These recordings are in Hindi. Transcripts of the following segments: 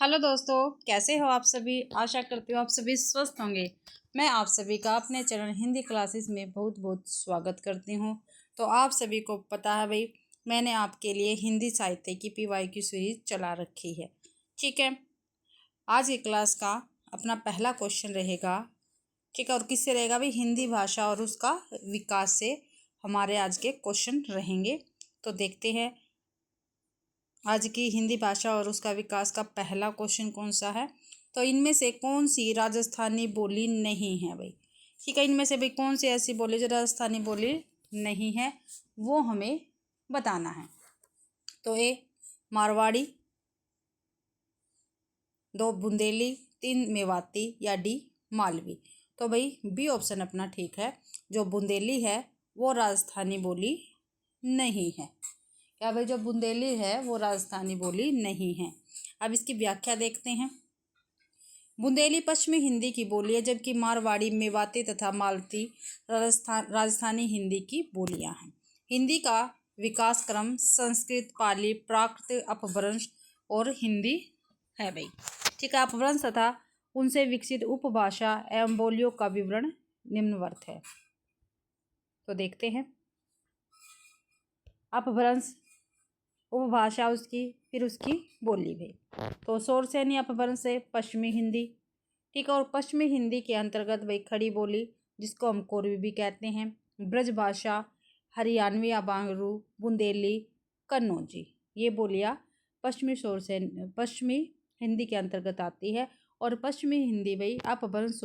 हेलो दोस्तों, कैसे हो आप सभी। आशा करती हूँ आप सभी स्वस्थ होंगे। मैं आप सभी का अपने चैनल हिंदी क्लासेस में बहुत बहुत स्वागत करती हूँ। तो आप सभी को पता है भाई, मैंने आपके लिए हिंदी साहित्य की पीवाईक्यू सीरीज चला रखी है। ठीक है, आज की क्लास का अपना पहला क्वेश्चन रहेगा। ठीक है, और किससे रहेगा भाई? हिंदी भाषा और उसका विकास से हमारे आज के क्वेश्चन रहेंगे। तो देखते हैं आज की हिंदी भाषा और उसका विकास का पहला क्वेश्चन कौन सा है। तो इनमें से कौन सी राजस्थानी बोली नहीं है भाई? ठीक है, इनमें से भाई कौन सी ऐसी बोली जो राजस्थानी बोली नहीं है, वो हमें बताना है। तो ए मारवाड़ी, दो बुंदेली, तीन मेवाती या डी मालवी। तो भाई बी ऑप्शन अपना ठीक है। जो बुंदेली है वो राजस्थानी बोली नहीं है। क्या भाई? जो बुंदेली है वो राजस्थानी बोली नहीं है। अब इसकी व्याख्या देखते हैं। बुंदेली पश्चिमी हिंदी की बोली है, जबकि मारवाड़ी, मेवाती तथा मालती राजस्थानी हिंदी की बोलियां हैं। हिंदी का विकास क्रम संस्कृत, पाली, प्राकृत, अपभ्रंश और हिंदी है भाई। ठीक है, अपभ्रंश तथा उनसे विकसित उपभाषा एवं बोलियों का विवरण निम्नवत है। तो देखते हैं। अपभ्रंश उपभाषा उसकी, फिर उसकी बोली भी। तो सोरसेनी अपभ्रंश से पश्चिमी हिंदी। ठीक है, और पश्चिमी हिंदी के अंतर्गत वही खड़ी बोली, जिसको हम कोरवी भी कहते हैं, ब्रज भाषा, हरियाणवी, बांगरू, बुंदेली, कन्नौजी, ये बोलियां पश्चिमी हिंदी के अंतर्गत आती है। और पश्चिमी हिंदी वही अपभ्रंश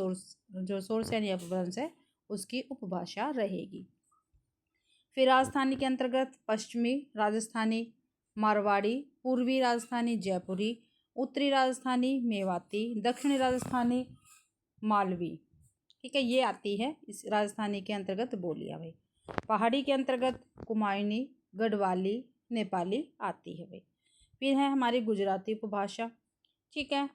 जो सोरसेनी अपभ्रंश है उसकी उपभाषा रहेगी। फिर राजस्थानी के अंतर्गत पश्चिमी राजस्थानी मारवाड़ी, पूर्वी राजस्थानी जयपुरी, उत्तरी राजस्थानी मेवाती, दक्षिणी राजस्थानी मालवी। ठीक है, ये आती है इस राजस्थानी के अंतर्गत बोलियां भाई। पहाड़ी के अंतर्गत कुमायूनी, गढ़वाली, नेपाली आती है भाई। फिर है हमारी गुजराती उपभाषा। ठीक है,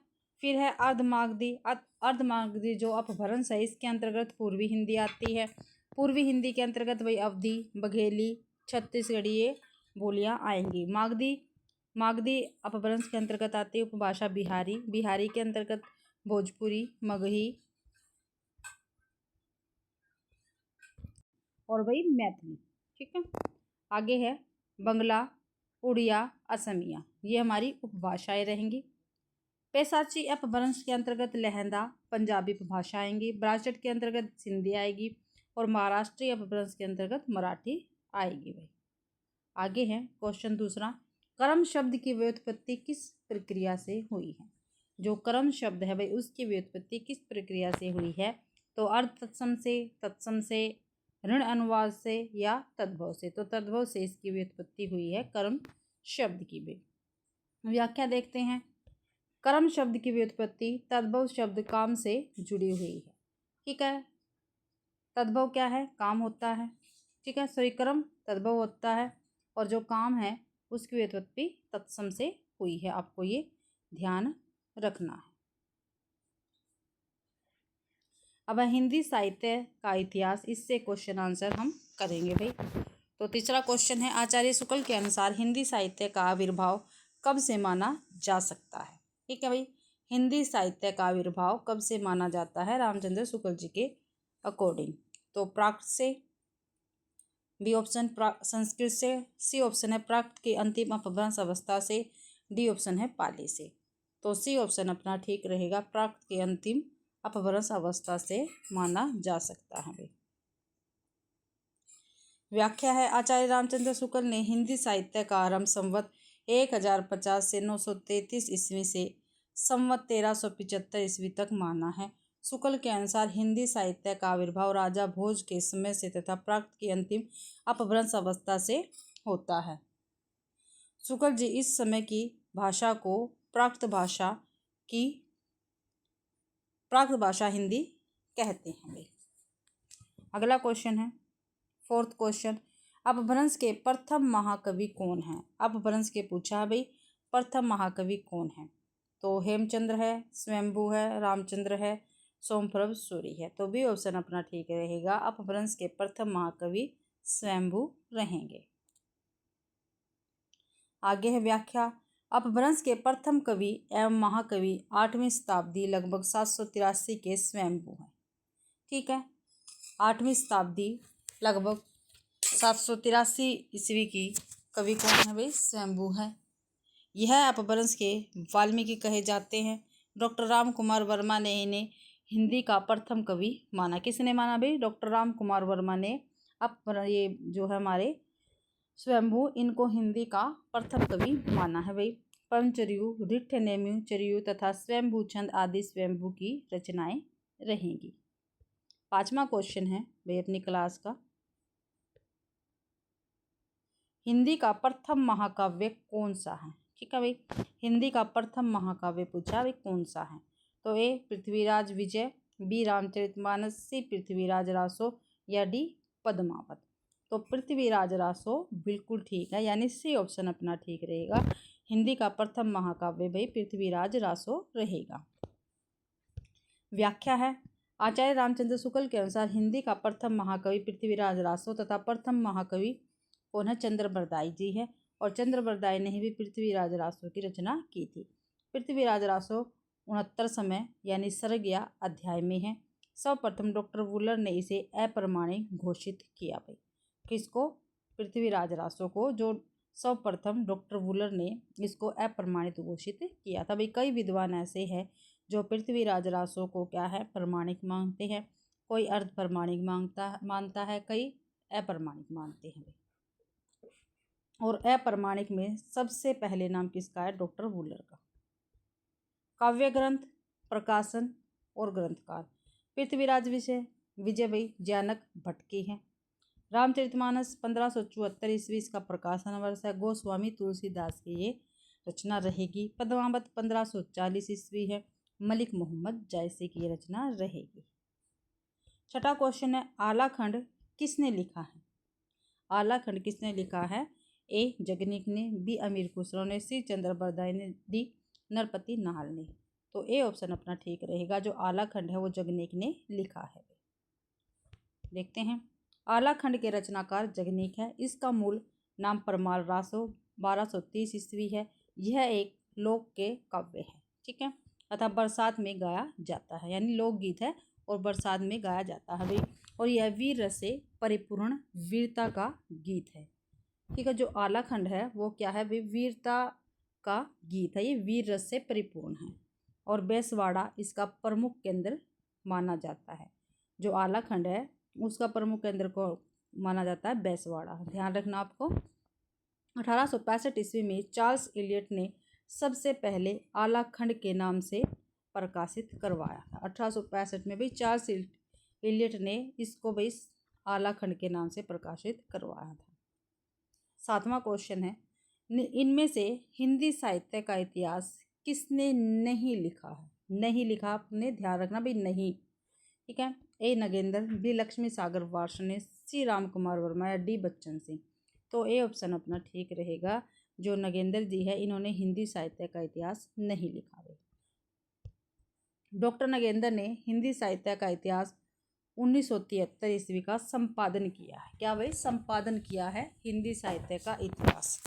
फिर है अर्धमागधी। अर्धमागधी जो अपभ्रंश है इसके अंतर्गत पूर्वी हिंदी आती है। पूर्वी हिंदी के अंतर्गत वही अवधी, बघेली, छत्तीसगढ़ी ये बोलियां आएंगी। मागधी अपभ्रंश के अंतर्गत आती है उपभाषा बिहारी। बिहारी के अंतर्गत भोजपुरी, मगही और वही मैथिली। ठीक है, आगे है बंगला, उड़िया, असमिया, ये हमारी उपभाषाएं रहेंगी। पैसाची अपभ्रंश के अंतर्गत लहंदा, पंजाबी उपभाषा आएंगी। ब्राह्मण के अंतर्गत सिंधी आएगी और महाराष्ट्रीय अपभ्रंश के अंतर्गत मराठी आएगी भाई। आगे है क्वेश्चन दूसरा, कर्म शब्द की व्युत्पत्ति किस प्रक्रिया से हुई है? जो कर्म शब्द है भाई उसकी व्युत्पत्ति किस प्रक्रिया से हुई है? तो अर्थ तत्सम से, ऋण अनुवाद से या तद्भव से। तो तद्भव से इसकी व्युत्पत्ति हुई है कर्म शब्द की भी। व्याख्या देखते हैं। कर्म शब्द की व्युत्पत्ति तद्भव शब्द काम से जुड़ी हुई है। ठीक है, तद्भव क्या है? काम होता है। ठीक है, सॉरी, कर्म तद्भव होता है और जो काम है उसकी व्युत्पत्ति तत्सम से हुई है। आपको ये ध्यान रखना है। अब हिंदी साहित्य का इतिहास, इससे क्वेश्चन आंसर हम करेंगे भाई। तो तीसरा क्वेश्चन है, आचार्य शुक्ल के अनुसार हिंदी साहित्य का आविर्भाव कब से माना जा सकता है? ठीक है भाई, हिंदी साहित्य का आविर्भाव कब से माना जाता है रामचंद्र शुक्ल जी के अकॉर्डिंग? तो प्राकृत से, बी ऑप्शन संस्कृत से, सी ऑप्शन है प्राकृत की अंतिम अपभ्रंश अवस्था से, डी ऑप्शन है पाली से। तो सी ऑप्शन अपना ठीक रहेगा, प्राकृत की अंतिम अपभ्रंश अवस्था से माना जा सकता है भाई। व्याख्या है, आचार्य रामचंद्र शुक्ल ने हिंदी साहित्य का आरंभ संवत 1050 से 933 ईस्वी से संवत 1375 ईस्वी तक माना है। शुक्ल के अनुसार हिंदी साहित्य का आविर्भाव राजा भोज के समय से तथा प्राकृत की अंतिम अपभ्रंश अवस्था से होता है। शुक्ल जी इस समय की भाषा को प्राकृत भाषा हिंदी कहते हैं भाई। अगला क्वेश्चन है, फोर्थ क्वेश्चन, अपभ्रंश के प्रथम महाकवि कौन है? अपभ्रंश के पूछा है भाई, प्रथम महाकवि कौन है? तो हेमचंद्र है, स्वयंभू है, रामचंद्र है, सोमप्रभ सूरी है। तो बी ऑप्शन अपना ठीक रहेगा, अपभ्रंश के प्रथम महाकवि स्वयंभू रहेंगे। आगे है व्याख्या, अपभ्रंश के प्रथम कवि एवं महाकवि 8वीं शताब्दी लगभग 783 के स्वयंभू हैं। ठीक है, 8वीं शताब्दी लगभग 783 ईस्वी की कवि कौन है भाई? स्वयंभू है। यह अपभ्रंश के वाल्मीकि कहे जाते हैं। डॉक्टर राम कुमार वर्मा ने इन्हें हिंदी का प्रथम कवि माना। किसने माना भाई? डॉक्टर राम कुमार वर्मा ने ये जो है हमारे स्वयंभू, इनको हिंदी का प्रथम कवि माना है भाई। पंचरयु, रिठ्ठनेमियु, चरयु तथा स्वयंभू छंद आदि स्वयंभू की रचनाएं रहेंगी। 5वां क्वेश्चन है भाई अपनी क्लास का, हिंदी का प्रथम महाकाव्य कौन सा है? ठीक है भाई, हिंदी का प्रथम महाकाव्य पूछा भाई कौन सा है? तो ए पृथ्वीराज विजय, बी रामचरितमानस, सी पृथ्वीराज रासो या डी पद्मावत। तो पृथ्वीराज रासो बिल्कुल ठीक है, यानी सी ऑप्शन अपना ठीक रहेगा। हिंदी का प्रथम महाकाव्य भाई पृथ्वीराज रासो रहेगा। व्याख्या है, आचार्य रामचंद्र शुक्ल के अनुसार हिंदी का प्रथम महाकवि पृथ्वीराज रासो तथा प्रथम महाकवि कौन है? चंद्रबरदाई जी है। और चंद्रबरदाई ने ही भी पृथ्वीराज रासो की रचना की थी। पृथ्वीराज रासो 69 समय यानी सर्ग या अध्याय में है। सर्वप्रथम डॉक्टर वुलर ने इसे अप्रमाणिक घोषित किया भाई। किसको? पृथ्वीराज रासो को, जो सर्वप्रथम डॉक्टर वुलर ने इसको अप्रमाणित घोषित किया था भाई। कई विद्वान ऐसे हैं जो पृथ्वीराज रासो को क्या है? प्रमाणिक मानते हैं। कोई अर्ध प्रमाणिक मानता है, कई अप्रमाणिक मानते हैं। और अप्रमाणिक में सबसे पहले नाम किसका है? डॉक्टर वुलर का। काव्य ग्रंथ, प्रकाशन और ग्रंथकार, पृथ्वीराज विजय भाई जैनक भट्ट की है। रामचरितमानस 1574 ईस्वी का प्रकाशन वर्ष है। गोस्वामी तुलसीदास की ये रचना रहेगी। पद्मावत 1540 ईस्वी है। मलिक मोहम्मद जायसी की रचना रहेगी। 6वां क्वेश्चन है, आलाखंड किसने लिखा है? आलाखंड किसने लिखा है? ए जगनीक ने, बी अमीर खुसरो ने, सी चंद्रबरदाई ने, डी नरपति नाहल ने। तो ए ऑप्शन अपना ठीक रहेगा, जो आलाखंड है वो जगनीक ने लिखा है। देखते हैं, आलाखंड के रचनाकार जगनीक है। इसका मूल नाम परमाल रासो 1230 ईस्वी है। यह एक लोक के काव्य है। ठीक है, अतः बरसात में गाया जाता है, यानी लोकगीत है और बरसात में गाया जाता है भाई। और यह वीर रस से परिपूर्ण वीरता का गीत है। ठीक है, जो आलाखंड है वो क्या है भाई? वीरता का गीत है, ये वीर रस से परिपूर्ण है। और बेसवाड़ा इसका प्रमुख केंद्र माना जाता है। जो आलाखंड है उसका प्रमुख केंद्र को माना जाता है बेसवाड़ा। ध्यान रखना आपको। 1865 ईस्वी में चार्ल्स इलियट ने सबसे पहले आलाखंड के नाम से प्रकाशित करवाया था। 1865 में भाई चार्ल्स इलियट ने इसको भाई आलाखंड के नाम से प्रकाशित करवाया था। 7वां क्वेश्चन है, इनमें से हिंदी साहित्य का इतिहास किसने नहीं लिखा है? नहीं लिखा, आपने ध्यान रखना भाई, नहीं। ठीक है, ए नगेंद्र, बी लक्ष्मी सागर वार्ष्णेय, सी राम कुमार वर्मा या डी बच्चन सिंह। तो ए ऑप्शन अपना ठीक रहेगा, जो नगेंद्र जी है इन्होंने हिंदी साहित्य का इतिहास नहीं लिखा है। डॉक्टर नगेंद्र ने हिंदी साहित्य का इतिहास 1973 ईस्वी का संपादन किया है। क्या भाई? संपादन किया है हिंदी साहित्य का इतिहास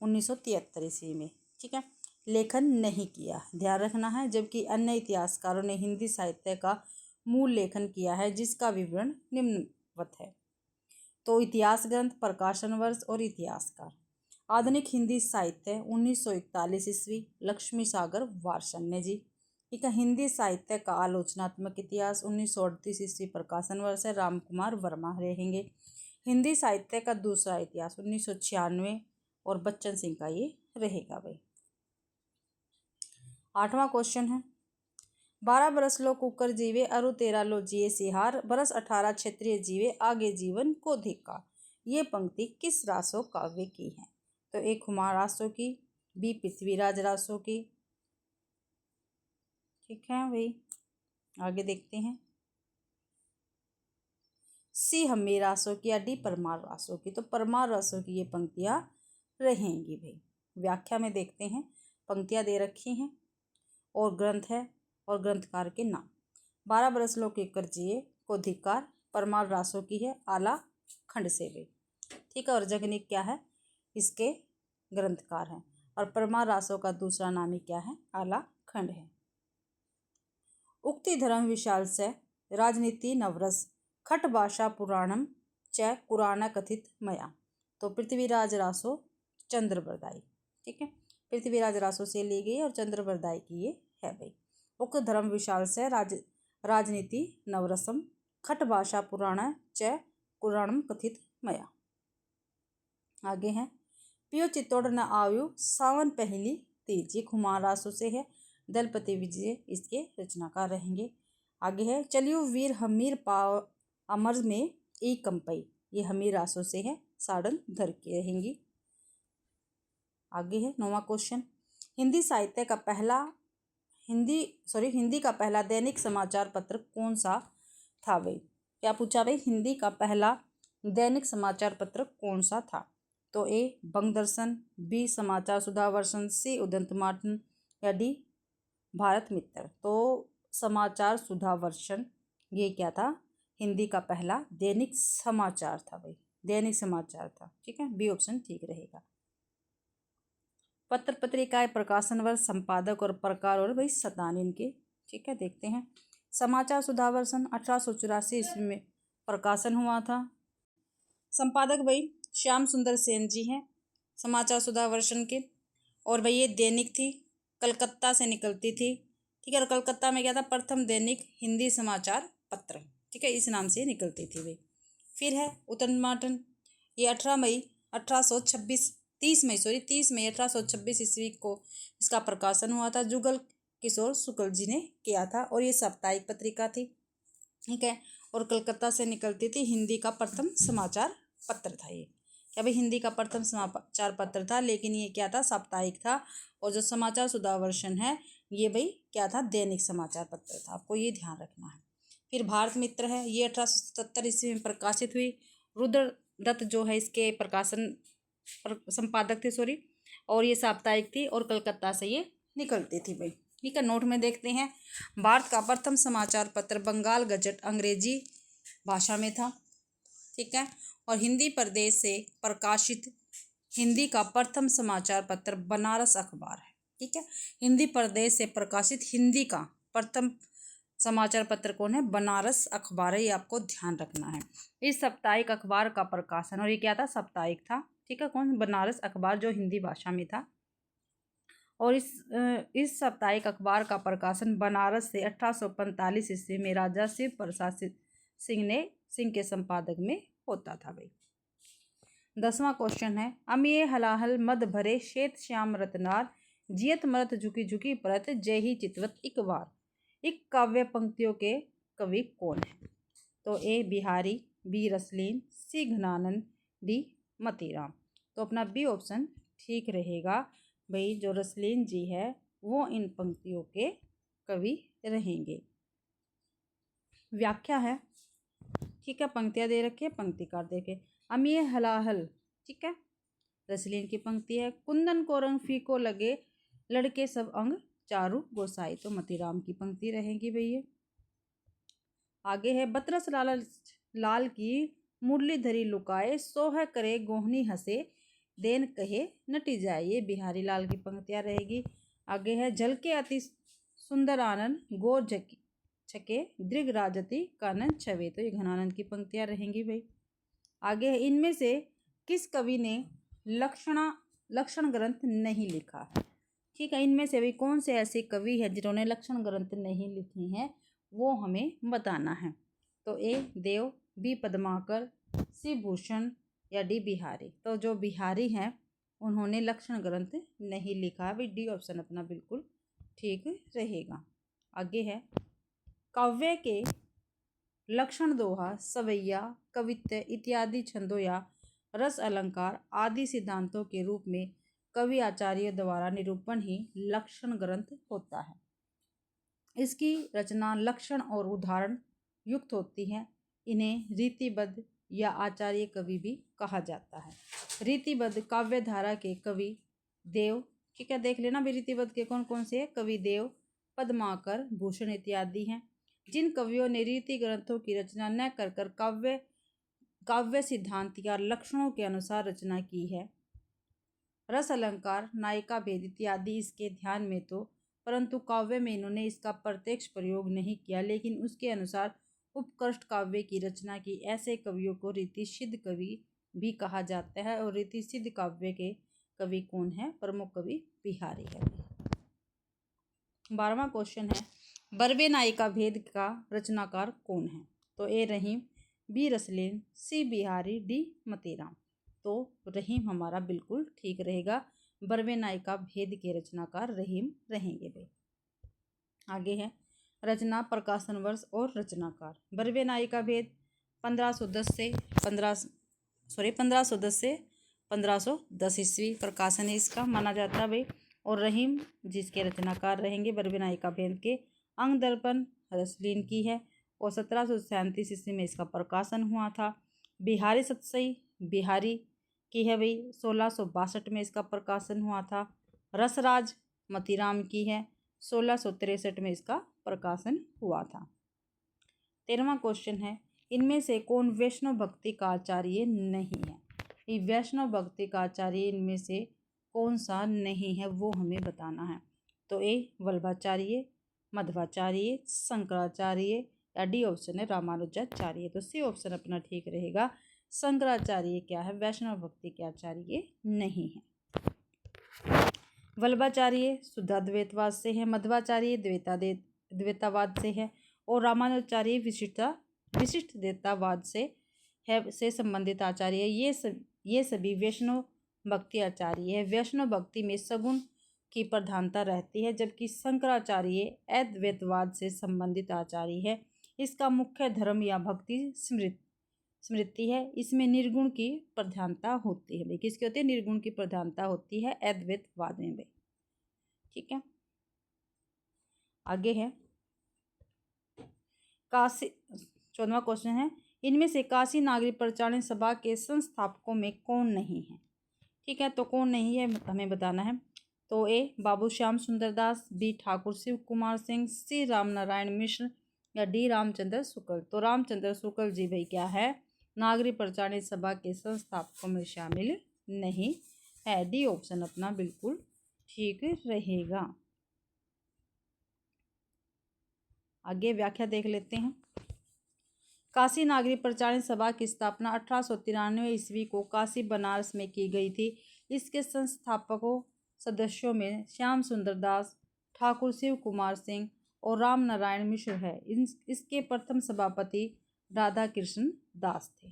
1973 ईस्वी में। ठीक है, लेखन नहीं किया, ध्यान रखना है। जबकि अन्य इतिहासकारों ने हिंदी साहित्य का मूल लेखन किया है, जिसका विवरण निम्नवत है। तो इतिहास ग्रंथ, प्रकाशन वर्ष और इतिहासकार। आधुनिक हिंदी साहित्य 1941 ईस्वी, लक्ष्मी सागर वार्ष्णेय जी। ठीक है, हिंदी साहित्य का आलोचनात्मक इतिहास 1938 ईस्वी, प्रकाशन वर्ष है, राम कुमार वर्मा रहेंगे। हिंदी साहित्य का दूसरा इतिहास 1996 और बच्चन सिंह का ये रहेगा भाई। 8वां क्वेश्चन है, 12 बरस लो कुकर जीवे अरु 13 लो जिए सिहार, बरस 18 क्षत्रिय जीवे आगे जीवन को धिक्कार। ये पंक्ति किस रासो काव्य की है? तो ए कुमार रासो की, बी पृथ्वीराज रासो की। ठीक है भाई, आगे देखते हैं, सी हम्मी रासो की या डी परमार रासो की। तो परमार रासो की ये पंक्तियां रहेंगी भाई। व्याख्या में देखते हैं, पंक्तियां दे रखी हैं और ग्रंथ है और ग्रंथकार के नाम। 12 बरस लो कुकर जिए को धिक्कार परमार रासो की है, आला खंड से भाई। ठीक है, और जगनीक क्या है? इसके ग्रंथकार हैं। और परमार रासों का दूसरा नाम ही क्या है, आला खंड है। उक्ति धर्म विशाल से राजनीति नवरस खट भाषा पुराणम च कुराना कथित मया। तो पृथ्वीराज रासो चंद्रबरदाई, ठीक है, पृथ्वीराज रासो से ली गई और चंद्रबरदाई की ये है भाई। उक्त धर्म विशाल से राजनीति नवरसम खट भाषा पुराण च कुराणम कथित मया। आगे है पियो चित्तौड़ न आयु सावन पहली तीज, ये खुमान रासो से है। दलपति विजय इसके रचनाकार रहेंगे। आगे है चलियो वीर हमीर पाव अमर में ई कंपई, ये हमीर रासो से है, साड़न धर के रहेंगी। आगे है 9वां क्वेश्चन, हिंदी साहित्य का पहला हिंदी का पहला दैनिक समाचार पत्र कौन सा था भाई। क्या पूछा भाई, हिंदी का पहला दैनिक समाचार पत्र कौन सा था। तो ए बंगदर्शन, बी समाचार सुधावर्षन, सी उदंतमार्तन या डी भारत मित्र। तो समाचार सुधावर्षन ये क्या था, हिंदी का पहला दैनिक समाचार था भाई, दैनिक समाचार था, ठीक है, बी ऑप्शन ठीक रहेगा। पत्र पत्रिकाएं प्रकाशन वर्ष संपादक और प्रकार और भाई सतान इनके, ठीक है, देखते हैं। समाचार सुधावर्षन 1884 ईस्वी में प्रकाशन हुआ था। संपादक भाई श्याम सुंदर सेन जी हैं समाचार सुधावर्षन के, और भाई ये दैनिक थी, कलकत्ता से निकलती थी, ठीक है, और कलकत्ता में क्या था, प्रथम दैनिक हिंदी समाचार पत्र, ठीक है, इस नाम से निकलती थी भाई। फिर है उदंतमार्तन, ये 30 मई 1826 ईस्वी को इसका प्रकाशन हुआ था। जुगल किशोर शुक्ल जी ने किया था और ये साप्ताहिक पत्रिका थी, ठीक है, और कलकत्ता से निकलती थी। हिंदी का प्रथम समाचार पत्र था ये, क्या भाई, हिंदी का प्रथम समाचार पत्र था, लेकिन ये क्या था, साप्ताहिक था। और जो समाचार सुधावर्षन है ये भाई क्या था, दैनिक समाचार पत्र था, आपको ये ध्यान रखना है। फिर भारत मित्र है, ये 1877 ईस्वी में प्रकाशित हुई। रुद्र दत्त जो है इसके प्रकाशन संपादक थे, सॉरी, और ये साप्ताहिक थी और कलकत्ता से ये निकलती थी भाई, ठीक है। नोट में देखते हैं, भारत का प्रथम समाचार पत्र बंगाल गजट अंग्रेजी भाषा में था, ठीक है, और हिंदी प्रदेश से प्रकाशित हिंदी का प्रथम समाचार पत्र बनारस अखबार है, ठीक है। हिंदी प्रदेश से प्रकाशित हिंदी का प्रथम समाचार पत्र कौन है, बनारस अखबार है, ये आपको ध्यान रखना है। इस साप्ताहिक अखबार का प्रकाशन, और ये क्या था, साप्ताहिक था, ठीक है, कौन, बनारस अखबार जो हिंदी भाषा में था। और इस साप्ताहिक अखबार का प्रकाशन बनारस से 1845 ईस्वी में राजा शिव प्रसाद सिंह के संपादक में होता था भाई। 10वां क्वेश्चन है, अमिये हलाहल मद भरे श्वेत श्याम रतनार जियत मरत झुकी झुकी परत जय ही चितवत इक बार, एक काव्य पंक्तियों के कवि कौन है। तो ए बिहारी, बी रसलीन, सी घनानंद, डी मतीराम। तो अपना बी ऑप्शन ठीक रहेगा भाई, जो रसलीन जी है वो इन पंक्तियों के कवि रहेंगे। व्याख्या है, ठीक है, पंक्तियां दे रखी है, पंक्तिकार देखे। अमिये हलाहल, ठीक है, रसलीन की पंक्ति है। कुंदन को रंग फीको लगे लड़के सब अंग चारू गोसाई, तो मतीराम की पंक्ति रहेगी भैया। आगे है, बतरस लाल की मुरली धरी लुकाए सोह करे गोहनी हंसे देन कहे नटी जाए, ये बिहारी लाल की पंक्तियां रहेगी। आगे है, झलके अति सुंदर आनंद गो छके दृग राजती कानन छवे, तो ये घनानंद की पंक्तियां रहेंगी भाई। आगे है, इनमें से किस कवि ने लक्षण ग्रंथ नहीं लिखा है, ठीक है, इनमें से भी कौन से ऐसे कवि हैं जिन्होंने लक्षण ग्रंथ नहीं लिखे हैं, वो हमें बताना है। तो ए देव, बी पद्माकर, सी भूषण या डी बिहारी। तो जो बिहारी हैं उन्होंने लक्षण ग्रंथ नहीं लिखा है, डी ऑप्शन अपना बिल्कुल ठीक रहेगा। आगे है, काव्य के लक्षण दोहा, सवैया, कवित्व इत्यादि छंदों या रस अलंकार आदि सिद्धांतों के रूप में कवि आचार्य द्वारा निरूपण ही लक्षण ग्रंथ होता है। इसकी रचना लक्षण और उदाहरण युक्त होती है। इन्हें रीतिबद्ध या आचार्य कवि भी कहा जाता है। रीतिबद्ध काव्य धारा के कवि देव, ठीक है, देख लेना भी रीतिबद्ध के कौन कौन से है, कवि देव, पद्माकर, भूषण इत्यादि हैं। जिन कवियों ने रीति ग्रंथों की रचना न कर काव्य सिद्धांत या लक्षणों के अनुसार रचना की है रस अलंकार, नायिका भेद इत्यादि इसके ध्यान में तो, परंतु काव्य में इन्होंने इसका प्रत्यक्ष प्रयोग नहीं किया। लेकिन उसके अनुसार उत्कृष्ट काव्य की रचना की ऐसे कवियों को रीतिसिद्ध कवि भी कहा जाता है। और रीतिसिद्ध काव्य के कवि कौन है? प्रमुख कवि बिहारी है। 12वां क्वेश्चन है, बरवे नायिका भेद का रचनाकार कौन है? तो ए रहीम, बी रसलेन, सी बिहारी, डी मतीराम। तो रहीम हमारा बिल्कुल ठीक रहेगा। बरवे नायिका भेद के रचनाकार रहीम रहेंगे भाई। आगे है रचना, प्रकाशन वर्ष और रचनाकार। बरवे नायिका भेद 1510 से 1510 ईस्वी प्रकाशन है इसका माना जाता है भाई। और रहीम जिसके रचनाकार रहेंगे बरवे नायिका भेद के, अंग दर्पण रसलीन की है और 1737 ईस्वी में इसका प्रकाशन हुआ था। बिहारी सतसई बिहारी की है भाई, 1662 में इसका प्रकाशन हुआ था। रसराज मतीराम की है, 1663 में इसका प्रकाशन हुआ था। 13वां क्वेश्चन है, इनमें से कौन वैष्णव भक्ति का आचार्य नहीं है? ये वैष्णव भक्ति का आचार्य इनमें से कौन सा नहीं है वो हमें बताना है। तो ए वल्लभाचार्य, मध्वाचार्य, शंकराचार्य या डी ऑप्शन है रामानुजाचार्य। तो सी ऑप्शन अपना ठीक रहेगा। शंकराचार्य क्या है? वैष्णव भक्ति के आचार्य नहीं है। वल्लभाचार्य शुद्धाद्वैतवाद से है, मध्वाचार्य द्वैतावाद से है और रामानुजाचार्य विशिष्टद्वैतावाद से संबंधित आचार्य है। ये सभी वैष्णव भक्ति आचार्य है। वैष्णव भक्ति में सगुण की प्रधानता रहती है, जबकि शंकराचार्य अद्वैतवाद से संबंधित आचार्य है। इसका मुख्य धर्म या भक्ति स्मृति है। इसमें निर्गुण की प्रधानता होती है भाई। किसकी होती है? निर्गुण की प्रधानता होती है अद्वैतवाद में भाई। ठीक है, आगे है काशी। 14वां क्वेश्चन है, इनमें से काशी नागरी प्रचारण सभा के संस्थापकों में कौन नहीं है? ठीक है, तो कौन नहीं है हमें बताना है। तो ए बाबू श्याम सुंदर दास, बी ठाकुर शिव कुमार सिंह, सी राम नारायण मिश्र या डी रामचंद्र शुक्ल। तो रामचंद्र शुक्ल जी भाई क्या है? नागरी प्रचारण सभा के संस्थापकों में शामिल नहीं है। डी ऑप्शन अपना बिल्कुल ठीक रहेगा। आगे व्याख्या देख लेते हैं। काशी नागरी प्रचारण सभा की स्थापना 1893 ईस्वी को काशी बनारस में की गई थी। इसके संस्थापकों सदस्यों में श्याम सुंदर दास, ठाकुर शिव कुमार सिंह और राम नारायण मिश्र है। इसके प्रथम सभापति राधा कृष्ण दास थे।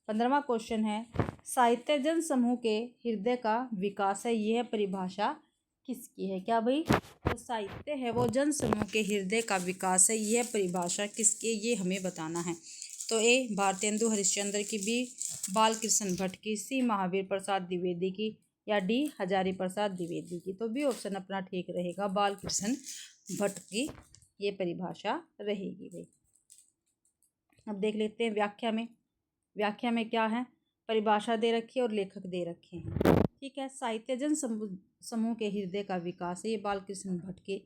15वां क्वेश्चन है, साहित्य जन समूह के हृदय का विकास है, यह परिभाषा किसकी है? क्या भाई? तो साहित्य है वो जन समूह के हृदय का विकास है, यह परिभाषा किसकी? ये हमें बताना है। तो ए भारतेंदु हरिश्चंद्र की, बी बालकृष्ण भट्ट की, सी महावीर प्रसाद द्विवेदी की या डी हजारी प्रसाद द्विवेदी की। तो बी ऑप्शन अपना ठीक रहेगा, बालकृष्ण भट्ट की ये परिभाषा रहेगी भाई। अब देख लेते हैं व्याख्या में। व्याख्या में क्या है? परिभाषा दे रखी है और लेखक दे रखे हैं। ठीक है, साहित्य जन समूह के हृदय का विकास है, ये बालकृष्ण भट्ट की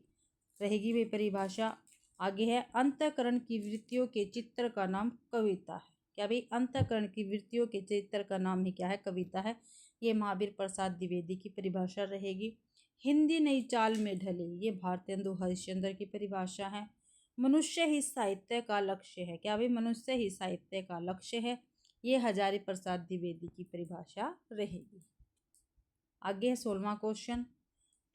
रहेगी भाई परिभाषा। आगे है, अंतःकरण की वृत्तियों के चित्र का नाम कविता है। क्या भाई? अंतःकरण की वृत्तियों के चित्र का नाम ही क्या है? कविता है। ये महावीर प्रसाद द्विवेदी की परिभाषा रहेगी। हिंदी नई चाल में ढले, ये भारतेंदु हरिश्चंद्र की परिभाषा है। मनुष्य ही साहित्य का लक्ष्य है। क्या भाई? मनुष्य ही साहित्य का लक्ष्य है, ये हजारी प्रसाद द्विवेदी की परिभाषा रहेगी। आगे है 16वां क्वेश्चन,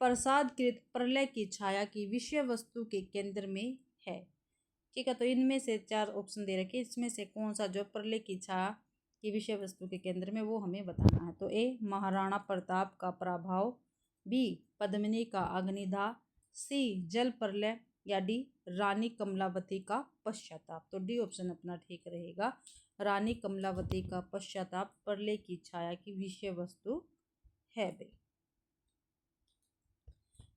प्रसाद कृत प्रलय की छाया की विषय वस्तु के केंद्र में है। ठीक है, तो इनमें से 4 ऑप्शन दे रखे, इसमें से कौन सा जो प्रलय की छाया की विषय वस्तु के केंद्र में, वो हमें बताना है। तो ए महाराणा प्रताप का प्रभाव, बी पद्मिनी का अग्निदाह, सी जल प्रलय या डी रानी कमलावती का पश्चाताप। तो डी ऑप्शन अपना ठीक रहेगा, रानी कमलावती का पश्चाताप प्रलय की छाया की विषय वस्तु है भाई।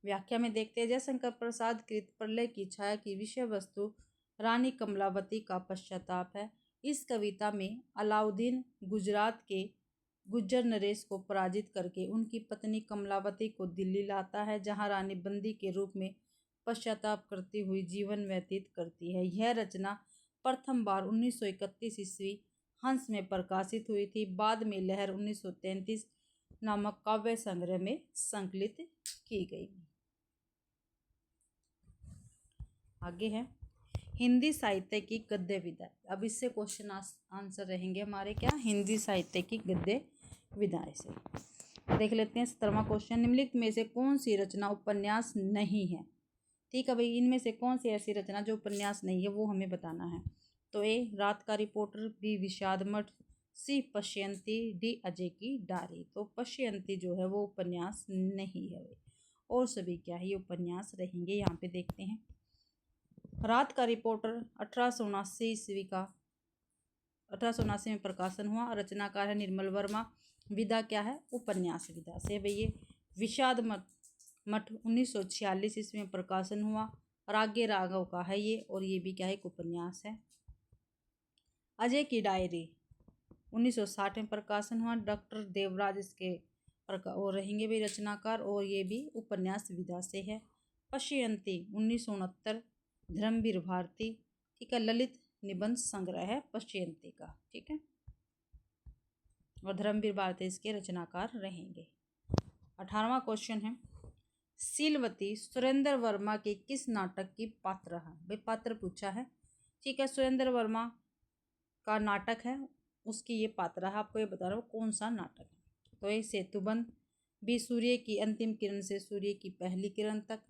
व्याख्या में देखते हैं, जयशंकर प्रसाद कृत प्रलय की छाया की विषय वस्तु रानी कमलावती का पश्चाताप है। इस कविता में अलाउद्दीन गुजरात के गुज्जर नरेश को पराजित करके उनकी पत्नी कमलावती को दिल्ली लाता है, जहां रानी बंदी के रूप में पश्चाताप करती हुई जीवन व्यतीत करती है। यह रचना प्रथम बार 1931 ईस्वी हंस में प्रकाशित हुई थी। बाद में लहर 1933 नामक काव्य संग्रह में संकलित की गई। आगे है हिंदी साहित्य की गद्य विधा। अब इससे क्वेश्चन आंसर रहेंगे हमारे क्या, हिंदी साहित्य की गद्य विधाएं से। देख लेते हैं 17वां क्वेश्चन, निम्नलिखित में से कौन सी रचना उपन्यास नहीं है। ठीक है भाई, इनमें से कौन सी ऐसी रचना जो उपन्यास नहीं है वो हमें बताना है। तो ए रात का रिपोर्टर, बी विषाद मठ, सी पश्यंती, डी अजय की डायरी। तो पश्यंती जो है वो उपन्यास नहीं है और सभी क्या है ये उपन्यास रहेंगे। यहाँ पे देखते हैं रात का रिपोर्टर 1879 ईस्वी का 1879 में प्रकाशन हुआ। रचनाकार है निर्मल वर्मा। विधा क्या है, उपन्यास विधा से भैया। विषाद मठ 1946 ईस्वी में प्रकाशन हुआ। रागे राघव का है ये और ये भी क्या है, एक उपन्यास है। अजय की डायरी 1960 में प्रकाशन हुआ। डॉक्टर देवराज इसके वो रहेंगे भी रचनाकार और ये भी उपन्यास विधा से है। पश्यंती 1969 धर्मवीर भारती। ठीक है, ललित निबंध संग्रह है पश्यंती का। ठीक है, और धर्मवीर भारती इसके रचनाकार रहेंगे। 18वां क्वेश्चन है सीलवती सुरेंद्र वर्मा के किस नाटक की पात्र है। भाई पात्र पूछा है। ठीक है, सुरेंद्र वर्मा का नाटक है, उसकी ये पात्र है। आपको ये बता रहा हूँ कौन सा नाटक है। तो ये सेतुबंद, बी सूर्य की अंतिम किरण से सूर्य की पहली किरण तक,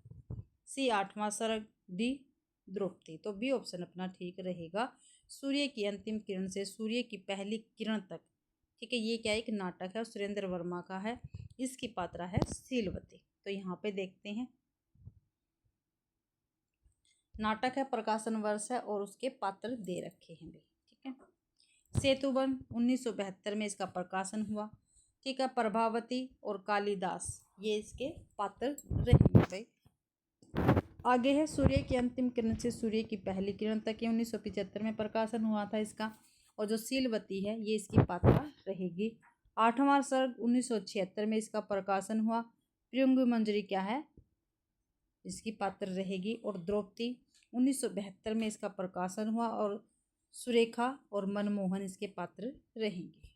सी 8वां सर्ग, डी द्रौपदी। तो बी ऑप्शन अपना ठीक रहेगा, सूर्य की अंतिम किरण से सूर्य की पहली किरण तक। ठीक है, ये क्या एक नाटक है, सुरेंद्र वर्मा का है, इसकी पात्रा है सीलवती। तो यहाँ पे देखते हैं नाटक है, प्रकाशन वर्ष है और उसके पात्र दे रखे हैं भाई। ठीक है, सेतुबंद 1972 में इसका प्रकाशन हुआ। ठीक है, प्रभावती और कालिदास ये इसके पात्र रहेंगे भाई। आगे है सूर्य की अंतिम किरण से सूर्य की पहली किरण तक, ये 1975 में प्रकाशन हुआ था इसका। और जो सीलवती है ये इसकी पात्रा रहेगी। 8वां सर्ग 1976 में इसका प्रकाशन हुआ। प्रियंगु मंजरी क्या है, इसकी पात्र रहेगी। और द्रौपदी 1972 में इसका प्रकाशन हुआ और सुरेखा और मनमोहन इसके पात्र रहेंगे।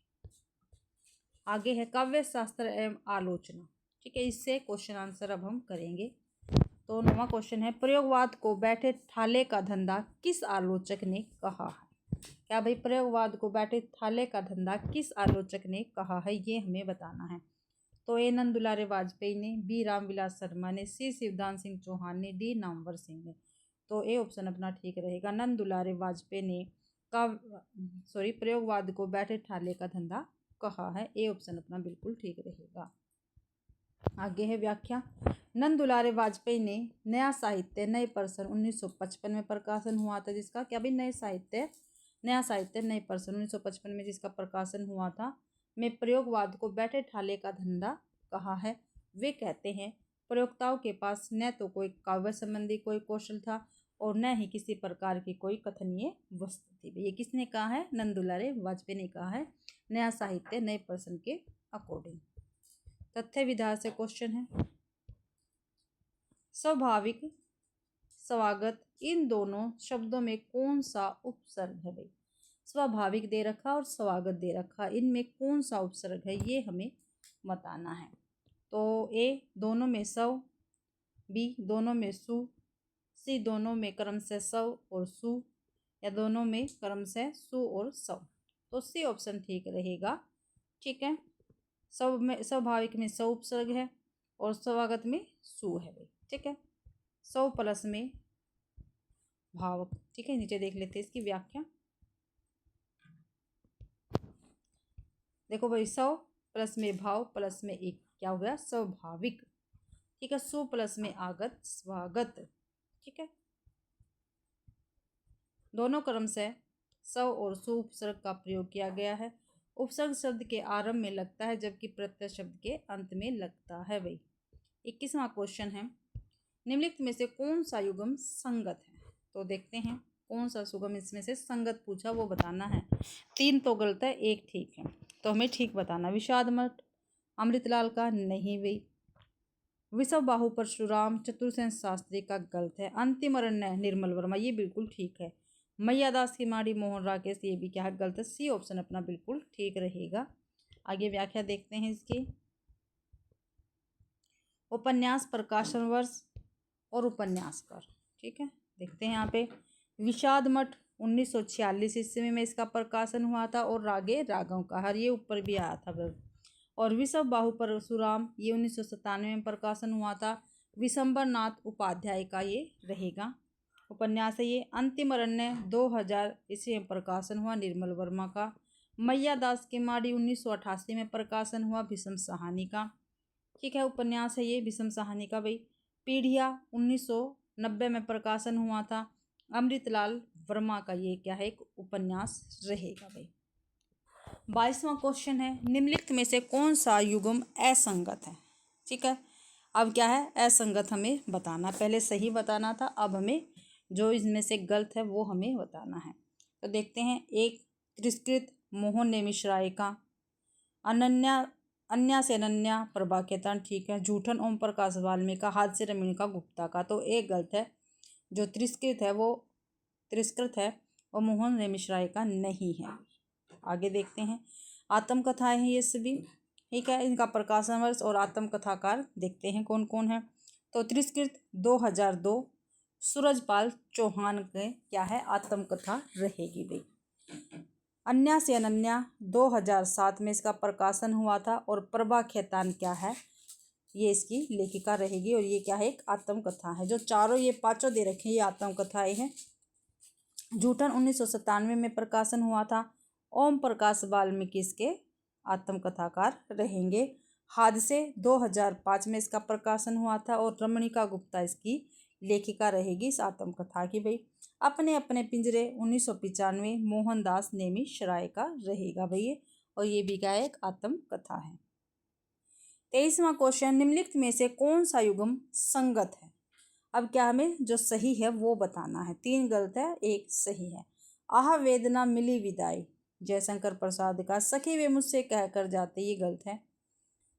आगे है काव्य शास्त्र एवं आलोचना। ठीक है, इससे क्वेश्चन आंसर अब हम करेंगे। तो 9वां क्वेश्चन है प्रयोगवाद को बैठे ठाले का धंधा किस आलोचक ने कहा है। क्या भाई, प्रयोगवाद को बैठे ठाले का धंधा किस आलोचक ने कहा है, ये हमें बताना है। तो ए नंद दुलारे वाजपेयी ने, बी रामविलास शर्मा ने, सी शिवदान सिंह चौहान ने, डी नामवर सिंह ने। तो ए ऑप्शन अपना ठीक रहेगा, नंद दुलारे वाजपेयी ने प्रयोगवाद को बैठे ठाले का धंधा कहा है। ए ऑप्शन अपना बिल्कुल ठीक रहेगा। आगे है व्याख्या। नंद दुलारे वाजपेयी ने नया साहित्य नए पर्सन 1955 में प्रकाशन हुआ था, जिसका क्या भाई नया साहित्य नए पर्सन 1955 में जिसका प्रकाशन हुआ था में प्रयोगवाद को बैठे ठाले का धंधा कहा है। वे कहते हैं प्रयोक्ताओं के पास न तो कोई काव्य संबंधी कोई कौशल था और न ही किसी प्रकार की कोई कथनीय वस्तु थी। ये किसने कहा है, नंद दुलारे वाजपेयी ने कहा है, नया साहित्य नए पर्सन के अकॉर्डिंग। तथ्य विधा से क्वेश्चन है स्वाभाविक स्वागत इन दोनों शब्दों में कौन सा उपसर्ग है। भाई स्वाभाविक दे रखा और स्वागत दे रखा, इनमें कौन सा उपसर्ग है ये हमें बताना है। तो ए दोनों में सव, बी दोनों में सु, सी दोनों में क्रम से सव और सु, या दोनों में क्रम से सु और सव। तो सी ऑप्शन ठीक रहेगा। ठीक है, सब में स्वाभाविक में सव उपसर्ग है और स्वागत में सु है भाई। ठीक है, सव प्लस में भावक। ठीक है, नीचे देख लेते हैं इसकी व्याख्या। देखो भाई, सव प्लस में भाव प्लस में एक क्या हो गया, स्वाभाविक। ठीक है, सु प्लस में आगत स्वागत। ठीक है, दोनों क्रम से सव और सु उपसर्ग का प्रयोग किया गया है। उपसर्ग शब्द के आरंभ में लगता है जबकि प्रत्यय शब्द के अंत में लगता है भाई। 21वां क्वेश्चन है निम्नलिखित में से कौन सा युग्म संगत है। तो देखते हैं कौन सा सुगम इसमें से संगत पूछा वो बताना है। 3 तो गलत है, 1 ठीक है, तो हमें ठीक बताना। विषाद मठ अमृतलाल का नहीं भाई। विश्व बाहु परशुराम चतुर्सेन शास्त्री का गलत है। अंतिम अरण्य निर्मल वर्मा ये बिल्कुल ठीक है। मैया दास की माड़ी मोहन राकेश ये भी क्या है, गलत है। सी ऑप्शन अपना बिल्कुल ठीक रहेगा। आगे व्याख्या देखते हैं इसकी। उपन्यास, प्रकाशन वर्ष और उपन्यासकार। ठीक है, देखते हैं यहाँ पे। विषाद मठ 1946 ईस्वी में इसका प्रकाशन हुआ था और रागे रागों का हर, ये ऊपर भी आया था। और विश्व बाहु परशुराम ये 1997 में प्रकाशन हुआ था। विशंबर नाथ उपाध्याय का ये रहेगा उपन्यास है ये। अंतिम अरण्य 2000 ईस्वी में प्रकाशन हुआ निर्मल वर्मा का। मैया दास की माड़ी 1988 में प्रकाशन हुआ भीष्म साहनी का। ठीक है, उपन्यास है ये भीष्म साहनी का भाई। पीढ़िया 1990 में प्रकाशन हुआ था अमृतलाल वर्मा का, ये क्या है एक उपन्यास रहेगा भाई। 22वां क्वेश्चन है, निम्नलिखित में से कौन सा युग्म असंगत है। ठीक है, अब क्या है असंगत हमें बताना, पहले सही बताना था, अब हमें जो इसमें से गलत है वो हमें बताना है। तो देखते हैं। एक, तिरस्कृत मोहन नेमिष राय का। अन्या से अनन्या प्रभा केतन, ठीक है। झूठन ओम प्रकाश वाल्मीकि का। हाथ से रमणिका गुप्ता का। तो एक गलत है, जो तिरस्कृत है वो मोहन नेमिष राय का नहीं है। आगे देखते हैं। आत्मकथाएं हैं ये सभी, ठीक है। इनका प्रकाशन वर्ष और आत्मकथाकार देखते हैं कौन कौन है। तो तिरस्कृत 2002 सूरजपाल चौहान के क्या है आत्मकथा रहेगी भाई। अन्या से अनन्या 2007 में इसका प्रकाशन हुआ था और प्रभा खेतान क्या है ये इसकी लेखिका रहेगी और ये क्या है एक आत्मकथा है। जो चारों ये पांचों दे रखे हैं ये आत्मकथाएं हैं। जूठन 1997 में प्रकाशन हुआ था। ओम प्रकाश वाल्मीकि इसके आत्मकथाकार रहेंगे। हादसे 2005 में इसका प्रकाशन हुआ था और रमणिका गुप्ता इसकी लेखिका रहेगी इस आत्मकथा की भाई। अपने अपने पिंजरे 1995 मोहनदास नेमिष राय का रहेगा भैया और ये भी क्या एक आत्मकथा है। 23वां क्वेश्चन, निम्नलिखित में से कौन सा युग्म संगत है। अब क्या हमें जो सही है वो बताना है। 3 गलत है, 1 सही है। आह वेदना मिली विदाई जयशंकर प्रसाद का। सखी वे मुझसे कहकर जाते, ये गलत है।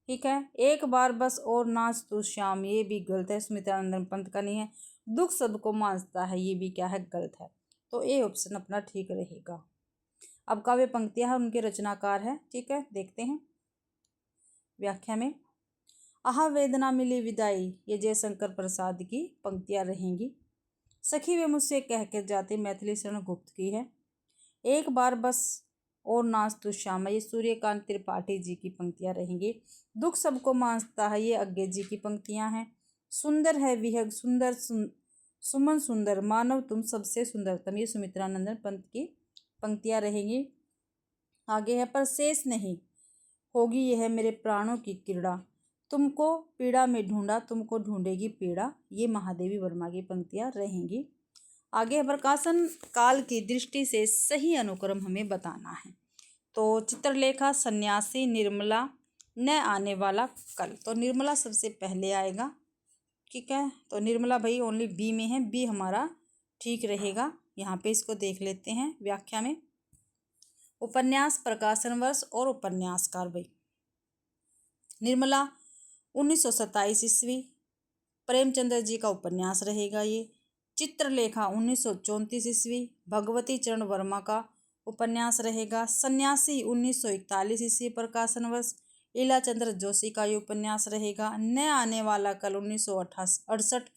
ठीक है। एक बार बस और नाच तू श्याम, ये भी गलत है, स्मृतिआनंद पंत का नहीं है। दुख सबको मांझता है, ये भी क्या है गलत है। तो ए ऑप्शन अपना ठीक रहेगा। अब काव्य पंक्तियां हैं, उनके रचनाकार है। ठीक है, देखते हैं व्याख्या में। आह वेदना मिली विदाई ये जयशंकर प्रसाद की पंक्तियां रहेंगी। सखी वे मुझसे कह कर जाते मैथिली शरण गुप्त की है। एक बार बस और नाच तू श्यामा ये सूर्यकांत त्रिपाठी जी की पंक्तियां रहेंगी। दुख सबको मांझता है ये अज्ञे जी की पंक्तियां हैं। सुंदर है विहग सुंदर सुमन सुंदर मानव तुम सबसे सुंदरतम ये सुमित्रानंदन पंत की पंक्तियां रहेंगी। आगे है पर शेष नहीं होगी यह मेरे प्राणों की क्रीड़ा, तुमको पीड़ा में ढूंढा तुमको ढूंढेगी पीड़ा, ये महादेवी वर्मा की पंक्तियां रहेंगी। आगे प्रकाशन काल की दृष्टि से सही अनुक्रम हमें बताना है। तो चित्रलेखा, सन्यासी, निर्मला, न आने वाला कल। तो निर्मला सबसे पहले आएगा। ठीक है, तो निर्मला भाई ओनली बी में है, बी हमारा ठीक रहेगा। यहाँ पे इसको देख लेते हैं व्याख्या में। उपन्यास, प्रकाशन वर्ष और उपन्यासकार भाई। निर्मला 1927 ईस्वी प्रेमचंद्र जी का उपन्यास रहेगा ये। चित्रलेखा 1934 ईस्वी भगवती चरण वर्मा का उपन्यास रहेगा। सन्यासी 1941 ईस्वी प्रकाशन वर्ष इलाचंद्र जोशी का ये उपन्यास रहेगा। न आने वाला कल 1968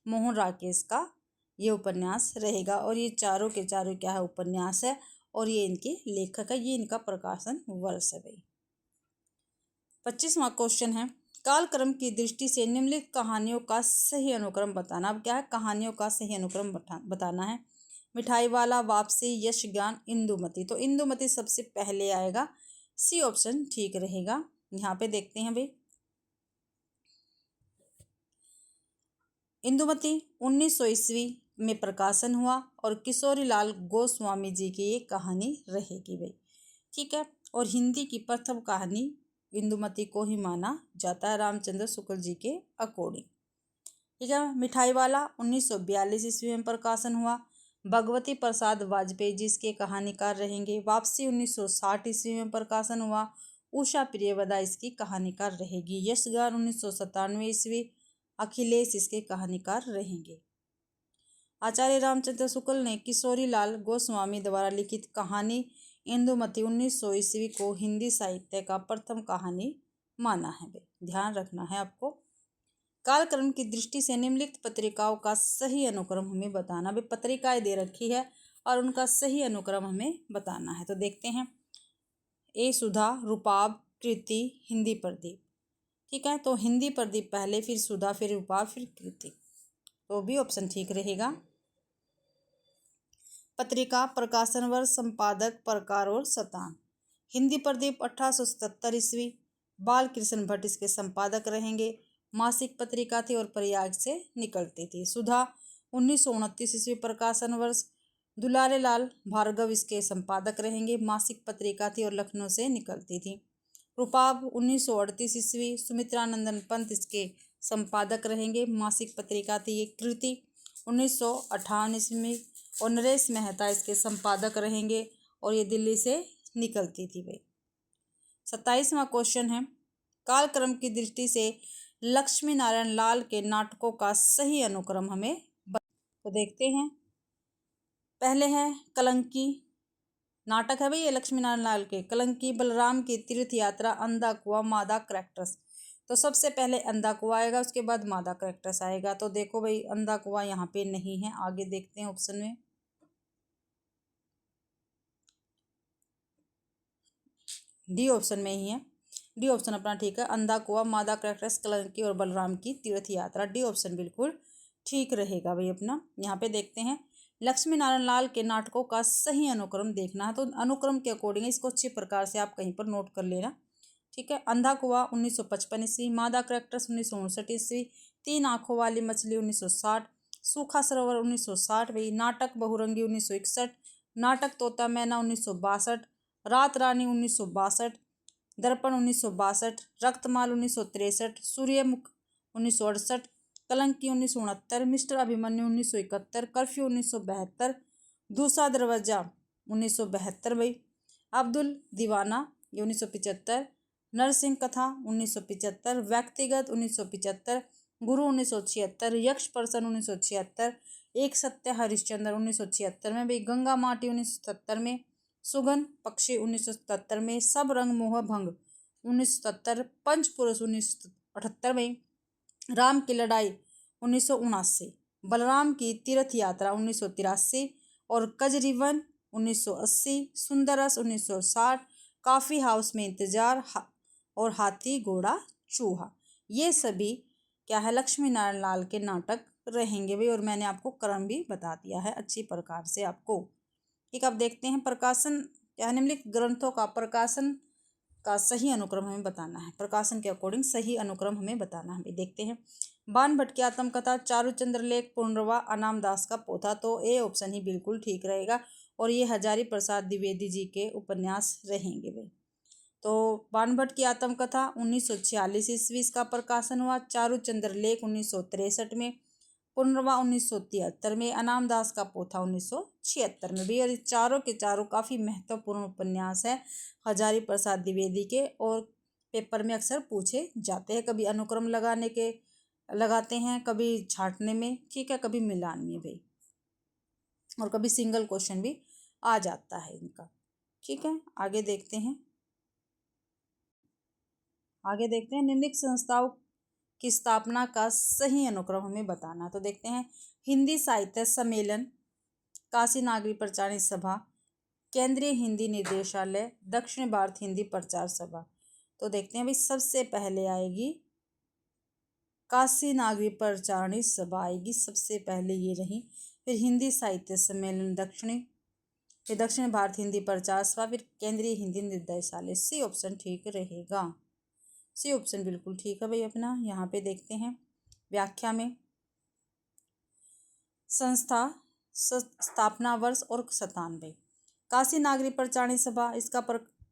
मोहन राकेश का ये उपन्यास रहेगा। और ये चारों के चारों क्या है उपन्यास है और ये इनके लेखक है, ये इनका प्रकाशन वर्ष है भाई। 25वां क्वेश्चन है, कालक्रम की दृष्टि से निम्नलिखित कहानियों का सही अनुक्रम बताना। अब क्या है कहानियों का सही अनुक्रम बताना है। मिठाई वाला, वापसी, यश ज्ञान, इंदुमती। तो इंदुमती सबसे पहले आएगा, सी ऑप्शन ठीक रहेगा। यहाँ पे देखते हैं भाई। इंदुमती 1900 ईस्वी में प्रकाशन हुआ और किशोरी लाल गोस्वामी जी की ये कहानी रहेगी भाई। ठीक है, और हिंदी की प्रथम कहानी इंदुमती को ही माना जाता है रामचंद्र शुक्ल जी के अकॉर्डिंग। ठीक है। मिठाई वाला 1942 ईस्वी में प्रकाशन हुआ। भगवती प्रसाद वाजपेयी जी इसके कहानीकार रहेंगे। वापसी 1960 ईस्वी में प्रकाशन हुआ। उषा प्रियवदा इसकी कहानीकार रहेगी। यशगान 1997 ईस्वी अखिलेश इसके कहानीकार रहेंगे। आचार्य रामचंद्र शुक्ल ने किशोरी लाल गोस्वामी द्वारा लिखित कहानी इंदुमती 1900 ईस्वी को हिंदी साहित्य का प्रथम कहानी माना है। ध्यान रखना है आपको। कालक्रम की दृष्टि से निम्नलिखित पत्रिकाओं का सही अनुक्रम हमें बताना। अभी पत्रिकाएं दे रखी है और उनका सही अनुक्रम हमें बताना है। तो देखते हैं, ए सुधा, रूपाब, कृति, हिंदी प्रदीप। ठीक है, तो हिंदी प्रदीप पहले, फिर सुधा, फिर रूपाब, फिर कृति, तो भी ऑप्शन ठीक रहेगा। पत्रिका, प्रकाशन वर्ष, संपादक, प्रकार और शतान। हिंदी प्रदीप 1877 ईस्वी, बाल कृष्ण भट्ट इसके संपादक रहेंगे। मासिक पत्रिका थी और प्रयाग से निकलती थी। सुधा 1929 ईस्वी, प्रकाशन वर्ष, दुलारे लाल भार्गव इसके संपादक रहेंगे। मासिक पत्रिका थी और लखनऊ से निकलती थी। रूपाब 1938 ईस्वी, सुमित्रानंदन पंत इसके संपादक रहेंगे। मासिक पत्रिका थी। ये कृति 1958 ईस्वी में और नरेश मेहता इसके संपादक रहेंगे और ये दिल्ली से निकलती थी भाई। 27वां क्वेश्चन है, कालक्रम की दृष्टि से लक्ष्मी नारायण लाल के नाटकों का सही अनुक्रम हमें तो देखते हैं। पहले है कलंकी नाटक है भाई, ये लक्ष्मी नारायण लाल के। कलंकी, बलराम की तीर्थ यात्रा, अंधा कुआं, मादा कैरेक्टर्स। तो सबसे पहले अंधा कुआं आएगा, उसके बाद मादा कैरेक्टर्स आएगा। तो देखो भाई, अंधा कुआं यहाँ पे नहीं है। आगे देखते हैं ऑप्शन में, डी ऑप्शन में ही है। डी ऑप्शन अपना ठीक है। अंधा कुआं, मादा कैरेक्टर्स, कलंकी और बलराम की तीर्थ यात्रा। डी ऑप्शन बिल्कुल ठीक रहेगा भाई अपना। यहाँ पे देखते हैं, लक्ष्मी नारायण लाल के नाटकों का सही अनुक्रम देखना है। तो अनुक्रम के अकॉर्डिंग इसको अच्छी प्रकार से आप कहीं पर नोट कर लेना। ठीक है, अंधा कुआं 1955 ईस्वी, मादा कैरेक्टर्स 1959 ईस्वी, तीन आंखों वाली मछली 1960, सूखा सरोवर 1960 भाई, नाटक बहुरंगी 1961, नाटक तोता मैना 1962, रात रानी 1962, दर्पण 1962, रक्तमाल 1963, सूर्यमुख 1968, कलंकी 1969, मिस्टर अभिमन्यु 1971, कर्फ्यू 1972, दूसरा दरवाजा 1972 भाई, अब्दुल दीवाना ये 1975, नरसिंह कथा 1975, व्यक्तिगत 1975, गुरु 1976, यक्ष पर्सन 1976, एक सत्य हरिश्चंद्र 1976 में भाई, गंगा माटी 1970 में, सुगन पक्षी 1977 में, सब रंग मोह भंग 1977, पंच पुरुष 1978 में, राम की लड़ाई 1979, बलराम की तीर्थ यात्रा 1983 और कजरीवन 1980, सुंदरस 1960, काफ़ी हाउस में इंतजार और हाथी घोड़ा चूहा। ये सभी क्या है, लक्ष्मी नारायण लाल के नाटक रहेंगे भाई। और मैंने आपको क्रम भी बता दिया है अच्छी प्रकार से आपको। ठीक, अब देखते हैं प्रकाशन क्या है, निम्नलिखित ग्रंथों का प्रकाशन का सही अनुक्रम हमें बताना है। प्रकाशन के अकॉर्डिंग सही अनुक्रम हमें बताना है। देखते हैं, बाण भट्ट की आत्मकथा, चारुचंद्र लेख, पुनर्वा, अनाम दास का पोथा। तो ए ऑप्शन ही बिल्कुल ठीक रहेगा और ये हजारी प्रसाद द्विवेदी जी के उपन्यास रहेंगे भाई। तो बाण भट्ट की आत्मकथा 1946 ईस्वी का प्रकाशन हुआ, चारुचंद्र लेख 1963 में, पुनर्वा 1973 में, अनाम दास का पोथा 1976 में भी। और चारों के चारों काफ़ी महत्वपूर्ण उपन्यास है हजारी प्रसाद द्विवेदी के और पेपर में अक्सर पूछे जाते हैं। कभी अनुक्रम लगाते हैं, कभी छांटने में, ठीक है, कभी मिलान में भी, और कभी सिंगल क्वेश्चन भी आ जाता है इनका। ठीक है, आगे देखते हैं। निम्नलिखित संस्थाओं की स्थापना का सही अनुक्रम हमें बताना। तो देखते हैं, हिंदी साहित्य सम्मेलन, काशी नागरी प्रचार सभा, केंद्रीय हिंदी निर्देशालय, दक्षिण भारत हिंदी प्रचार सभा। तो देखते हैं भाई, सबसे पहले आएगी काशी नागरी प्रचारणी सभा आएगी, सबसे पहले ये रही। फिर हिंदी साहित्य सम्मेलन फिर दक्षिण भारत हिंदी प्रचार सभा, फिर केंद्रीय हिंदी निर्देशालय। सी ऑप्शन ठीक रहेगा। सी ऑप्शन बिल्कुल ठीक है भाई अपना। यहाँ पे देखते हैं व्याख्या में, संस्था, स्थापना वर्ष और शतान भाई। काशी नागरी प्रचारणी सभा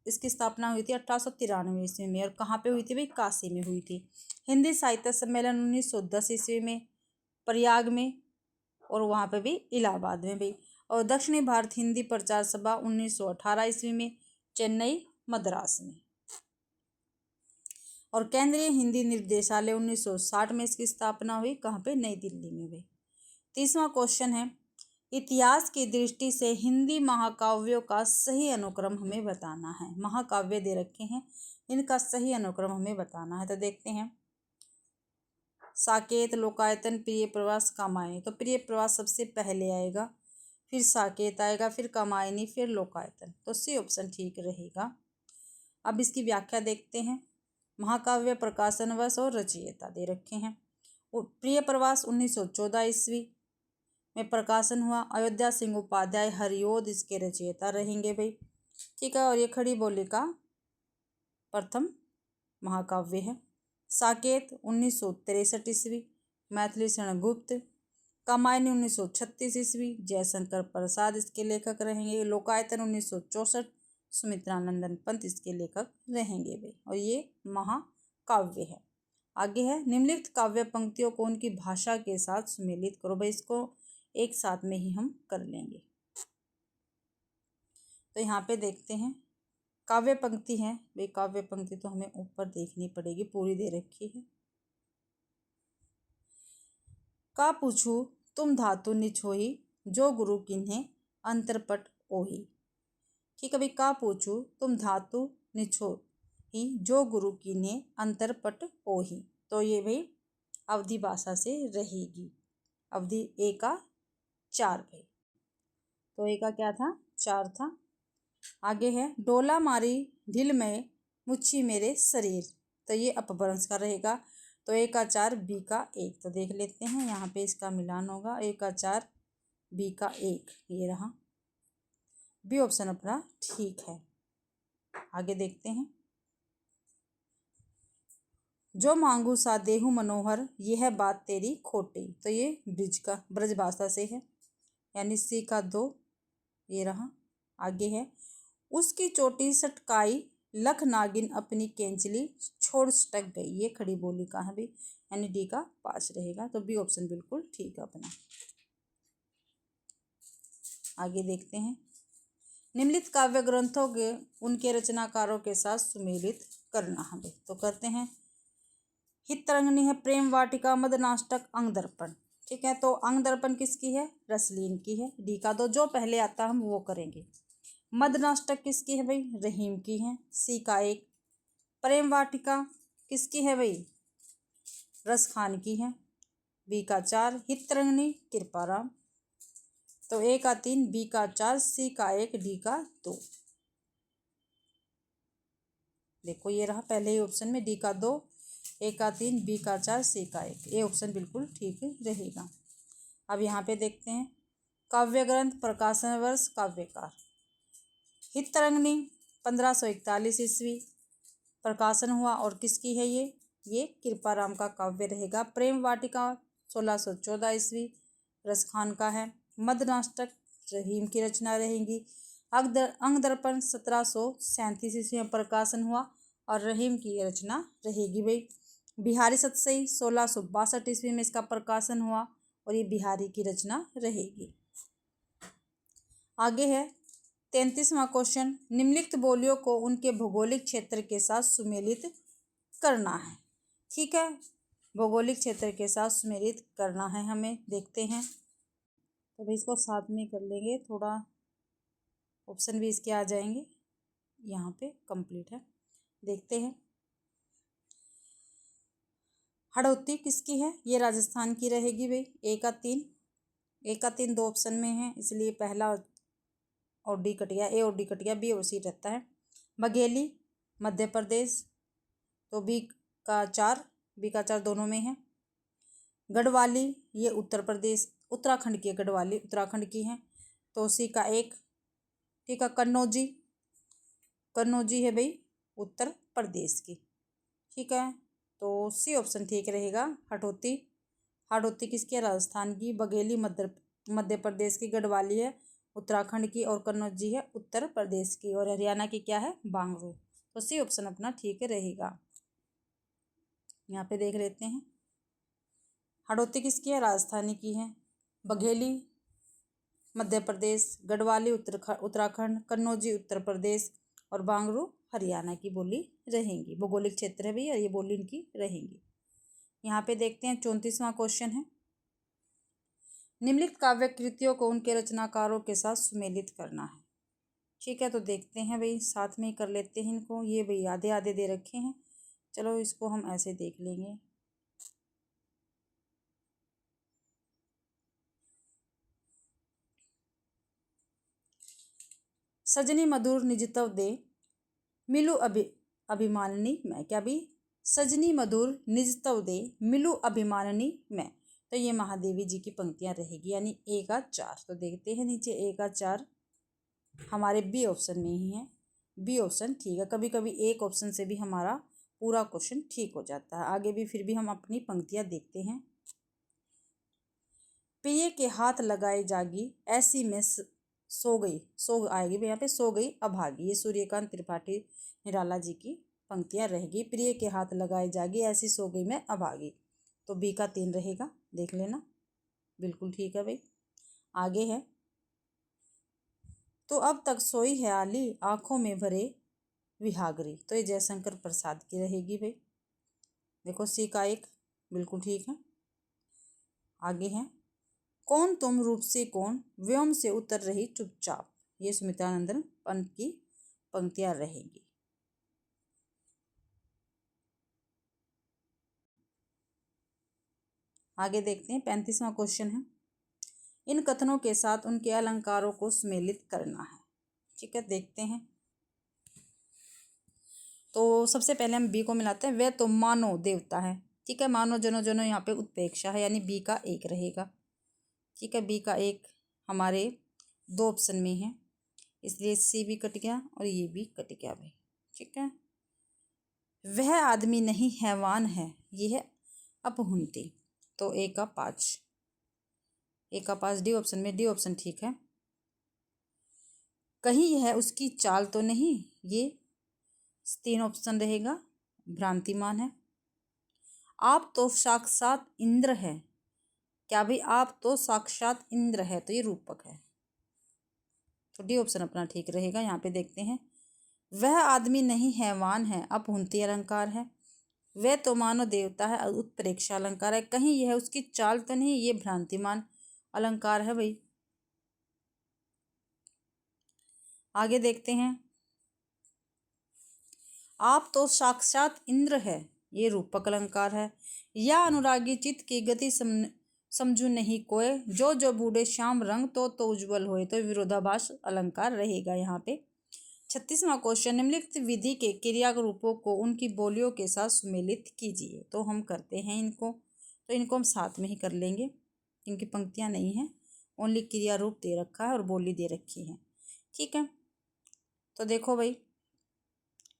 इसकी स्थापना हुई थी 1893 ईस्वी में। और कहाँ पे हुई थी भाई? काशी में हुई थी। हिंदी साहित्य सम्मेलन 1910 ईस्वी में प्रयाग में, और वहाँ पे भी इलाहाबाद में भी। और दक्षिणी भारत हिंदी प्रचार सभा 1918 ईस्वी में चेन्नई मद्रास में। और केंद्रीय हिंदी निर्देशालय 1960 में इसकी स्थापना हुई, कहाँ पे? नई दिल्ली में भी। 30वां क्वेश्चन है, इतिहास की दृष्टि से हिंदी महाकाव्यों का सही अनुक्रम हमें बताना है। महाकाव्य दे रखे हैं, इनका सही अनुक्रम हमें बताना है। तो देखते हैं, साकेत, लोकायतन, प्रिय प्रवास, कामायनी। तो प्रिय प्रवास सबसे पहले आएगा, फिर साकेत आएगा, फिर कामायनी, फिर लोकायतन। तो सी ऑप्शन ठीक रहेगा। अब इसकी व्याख्या देखते हैं। महाकाव्य प्रकाशन वर्ष और रचयिता दे रखे हैं। प्रिय प्रवास 1914 ईस्वी में प्रकाशन हुआ। अयोध्या सिंह उपाध्याय हरिओद इसके रचयिता रहेंगे भाई, ठीक है। और ये खड़ी बोली का प्रथम महाकाव्य है। साकेत 1963 ईस्वी, मैथिली शरण गुप्त। कामायनी 1936 ईस्वी, जयशंकर प्रसाद इसके लेखक रहेंगे। लोकायतन 1964, सुमित्रानंदन पंत इसके लेखक रहेंगे भाई, और ये महाकाव्य है। आगे है, निम्नलिखित काव्य पंक्तियों को उनकी भाषा के साथ सुमेलित करो। भाई इसको एक साथ में ही हम कर लेंगे। तो यहाँ पे देखते हैं काव्य पंक्ति है भाई। काव्य पंक्ति तो हमें ऊपर देखनी पड़ेगी, पूरी दे रखी है। का पूछू तुम धातु निछोही, जो गुरु किन्हे अंतरपट ओही। ठीक है भाई, का पूछू तुम धातु निछोही, जो गुरु किन्हे अंतरपट ओही। तो ये भाई अवधि भाषा से रहेगी। अवधि ए का 4 भाई, तो ए का क्या था, 4 था। आगे है, डोला मारी ढिल में मुच्छी मेरे शरीर। तो ये अपभ्रंश का रहेगा। तो ए का 4, बी का 1। तो देख लेते हैं, यहाँ पे इसका मिलान होगा। ए का 4, बी का 1, ये रहा। बी ऑप्शन अपना ठीक है। आगे देखते हैं, जो मांगू सा देहु मनोहर, यह बात तेरी खोटी। तो ये ब्रज भाषा से है, यानी सी का 2, ये रहा। आगे है, उसकी चोटी सटकाई लख नागिन अपनी केंचली छोड़ सटक गई। ये खड़ी बोली का है भाई, यानी डी का 5 रहेगा। तो बी ऑप्शन बिल्कुल ठीक है अपना। आगे देखते हैं, निम्नलिखित काव्य ग्रंथों के उनके रचनाकारों के साथ सुमेलित करना है। तो करते हैं। हितरंगिणी है प्रेम वाटिका, मदनाष्टक, अंग दर्पण। ठीक है, तो अंग दर्पण किसकी है, रसलीन की है। डी का 2, जो पहले आता हम वो करेंगे। मदनाष्टक किसकी है भाई, रहीम की है। सी का 1। प्रेम वाटिका किसकी है भाई, रस खान की है। बी का 4। हितरंगिणी कृपाराम। तो ए का 3, बी का 4, सी का 1, डी का 2। देखो ये रहा पहले ही ऑप्शन में, डी का 2, ए का 3, बी का 4, सी का 1। ये ऑप्शन बिल्कुल ठीक रहेगा। अब यहाँ पे देखते हैं, काव्य ग्रंथ, प्रकाशन वर्ष, काव्यकार। हितरंगिणी 1541 ईस्वी प्रकाशन हुआ, और किसकी है ये कृपाराम का काव्य रहेगा। प्रेम वाटिका 1614 ईस्वी रसखान का है। मदनाष्टक रहीम की रचना रहेगी। अंग दर्पण 1737 ईस्वी में प्रकाशन हुआ, और रहीम की रचना रहेगी भाई। बिहारी सतसई 1662 ईस्वी में इसका प्रकाशन हुआ, और ये बिहारी की रचना रहेगी। आगे है 33वां क्वेश्चन, निम्नलिखित बोलियों को उनके भौगोलिक क्षेत्र के साथ सुमेलित करना है। ठीक है, भौगोलिक क्षेत्र के साथ सुमेलित करना है हमें। देखते हैं, तो भाई इसको साथ में कर लेंगे, थोड़ा ऑप्शन भी इसके आ जाएंगे। यहाँ पे कंप्लीट है। देखते हैं, हड़ौती किसकी है, ये राजस्थान की रहेगी भाई। ए का 3 2 ऑप्शन में है, इसलिए पहला और डी कट गया, ए और डी कट गया, बी और सी रहता है। बघेली मध्य प्रदेश, तो बी का 4, बी का 4 दोनों में है। गढ़वाली ये उत्तर प्रदेश, उत्तराखंड की है, गढ़वाली उत्तराखंड की है, तो सी का 1। ठीक है, कन्नौजी है भाई उत्तर प्रदेश की। ठीक है, तो सी ऑप्शन ठीक रहेगा। हड़ौती किसकी है, राजस्थान की। बघेली मध्य प्रदेश की। गढ़वाली है उत्तराखंड की, और कन्नौजी है उत्तर प्रदेश की, और हरियाणा की क्या है, बांगरू। तो सी ऑप्शन अपना ठीक रहेगा। यहाँ पे देख लेते हैं, हड़ौती किसकी है, राजस्थानी की है। बघेली मध्य प्रदेश, गढ़वाली उत्तराखंड, कन्नौजी उत्तर प्रदेश, और बांगरू हरियाणा की बोली रहेंगी। भौगोलिक क्षेत्र है भैया, ये बोली इनकी रहेंगी। यहाँ पे देखते हैं 34वां क्वेश्चन है, निम्नलिखित काव्य कृतियों को उनके रचनाकारों के साथ सुमेलित करना है। ठीक है, तो देखते हैं भाई, साथ में ही कर लेते हैं इनको। ये भाई आधे आधे दे रखे हैं, चलो इसको हम ऐसे देख लेंगे। सजनी मधुर निजतव दे मिलू अभिमाननी मैं। क्या भी? सजनी मधुर निजतव दे मिलू अभिमाननी मैं। तो ये महादेवी जी की पंक्तियां रहेगी, यानी ए का 4। तो देखते हैं नीचे ए का 4 हमारे बी ऑप्शन में ही है। बी ऑप्शन ठीक है। कभी कभी एक ऑप्शन से भी हमारा पूरा क्वेश्चन ठीक हो जाता है। आगे भी फिर भी हम अपनी पंक्तियां देखते हैं। प्रिय के हाथ लगाए जागी ऐसी में सो गई, सो आएगी यहाँ पे, सो गई अभागी। ये सूर्यकांत त्रिपाठी निराला जी की पंक्तियां रहेगी। प्रिय के हाथ लगाए जागी ऐसी सो गई मैं अभागी। तो बी का 3 रहेगा, देख लेना। बिल्कुल ठीक है भाई। आगे है, तो अब तक सोई है आली आंखों में भरे विहागरी। तो ये जयशंकर प्रसाद की रहेगी भाई। देखो सी का 1 बिल्कुल ठीक है। आगे है, कौन तुम रूप से कौन व्योम से उतर रही चुपचाप। ये सुमित्रानंदन पंत की पंक्तियां रहेंगी। आगे देखते हैं 35वां क्वेश्चन है, इन कथनों के साथ उनके अलंकारों को सम्मिलित करना है। ठीक है, देखते हैं। तो सबसे पहले हम बी को मिलाते हैं। वह तो मानो देवता है। ठीक है, मानो जनो जनो यहाँ पे उत्प्रेक्षा है, यानी बी का 1 रहेगा। ठीक है, बी का 1 हमारे 2 ऑप्शन में है, इसलिए सी भी कट गया और ये भी कट गया भाई। ठीक है, वह आदमी नहीं हैवान है, ये है अपहुंती। तो ए का 5, ए का 5 डी ऑप्शन में, डी ऑप्शन ठीक है। कहीं यह उसकी चाल तो नहीं, ये 3 ऑप्शन रहेगा, भ्रांतिमान है। आप तो साक्षात इंद्र है। क्या भाई? आप तो साक्षात इंद्र है, तो ये रूपक है। तो डी ऑप्शन अपना ठीक रहेगा। यहाँ पे देखते हैं, वह आदमी नहीं हैवान है, अपहुंती अलंकार है। वह तो मानो देवता है, उत्प्रेक्षा अलंकार है। कहीं यह उसकी चाल तो नहीं, ये भ्रांतिमान अलंकार है भाई। आगे देखते हैं, आप तो साक्षात इंद्र है, ये रूपक अलंकार है। या अनुरागी चित्त की गति समझू नहीं कोय, जो जो बूढ़े श्याम रंग तो उज्जवल होए। तो विरोधाभास अलंकार रहेगा यहाँ पे। 36वां क्वेश्चन, निम्नलिखित विधि के क्रिया रूपों को उनकी बोलियों के साथ सुमेलित कीजिए। तो हम करते हैं इनको, तो इनको हम साथ में ही कर लेंगे, इनकी पंक्तियां नहीं है, ओनली क्रिया रूप दे रखा है और बोली दे रखी है। ठीक है, तो देखो भाई,